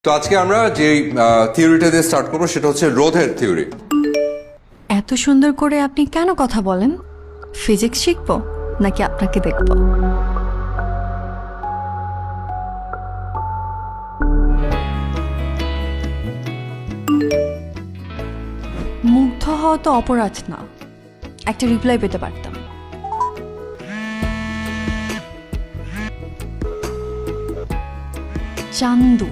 তো আজকে আমরা যে থিওরিটা দিয়ে স্টার্ট করবো সেটা হচ্ছে রোধের থিওরি। এত সুন্দর করে আপনি কেন কথা বলেন? ফিজিক্স শিখবো নাকি আপনাকে দেখবো? মুগ্ধ হওয়া তো অপরাধ না, একটা রিপ্লাই পেতে পারতাম। চান্দু,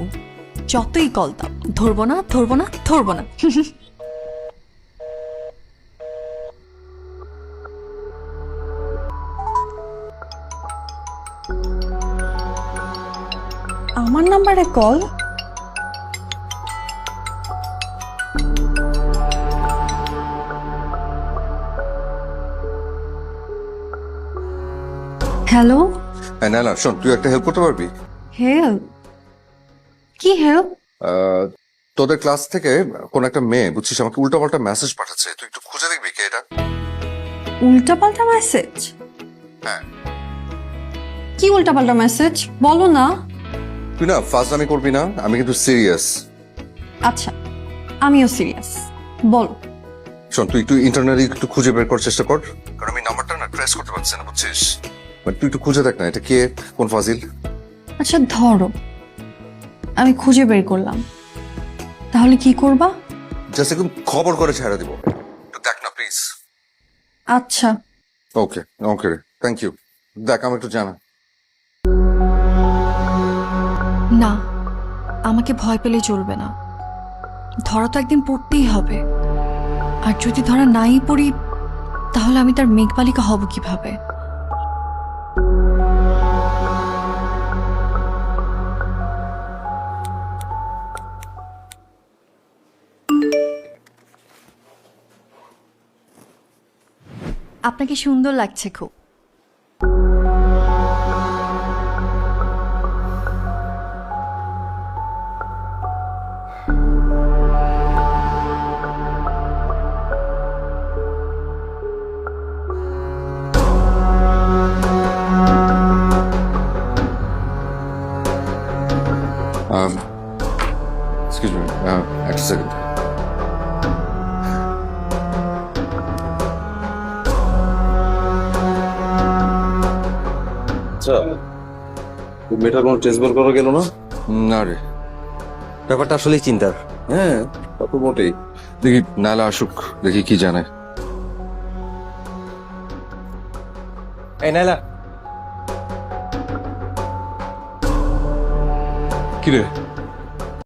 যতই কল দাও, ধরবো না ধরবো না ধরবো না। আমার নাম্বারে কল? হ্যালো, হ্যাঁ না শোন, তুই একটা হেল্প করতে পারবি? হেল্প? কি হেল্প? তোদের ক্লাস থেকে কোন একটা মেয়ে বুঝছিস আমাকে উল্টাপাল্টা মেসেজ পাঠাচ্ছে, তুই একটু খুঁজে দেখবি কে এটা? উল্টাপাল্টা মেসেজ? হ্যাঁ। কি উল্টাপাল্টা মেসেজ বলো না। তুই না ফাজলামি করবি না, আমি কিন্তু সিরিয়াস। আচ্ছা, আমিও সিরিয়াস, বলো। শোন, তুই একটু ইন্টারনালি একটু খুঁজে বের করার চেষ্টা কর, কারণ আমি নাম্বারটা না ট্রেস করতে পারছি না বুঝছিস। তুই একটু খুঁজে দেখ না, এটা কে, কোন ফাজিল। আচ্ছা ধরো আমি খুঁজে বের করলাম, তাহলে কি করবা? জাস্ট একদম খবর করে ছেড়ে দিব, একটু দেখ না প্লিজ। আচ্ছা। ওকে ওকে, থ্যাংক ইউ। দেখ আমি একটু জানা। না, আমাকে ভয় পেলে চলবে না, ধরা তো একদিন পড়তেই হবে। আর যদি ধরা নাই পড়ি, তাহলে আমি তার মেঘবালিকা হব কিভাবে? আপনাকে সুন্দর লাগছে খুব। এক্সকিউজ মি, একটা সেকেন্ড। আচ্ছা, মেয়েটার কোনো টেস্ট বের করা গেল না? না রে, ব্যাপারটা আসলেই চিন্তার। হ্যাঁ, তা তো মোটেই। দেখি নালা আসুক, দেখি কি জানে। এই নাইলা, কি রে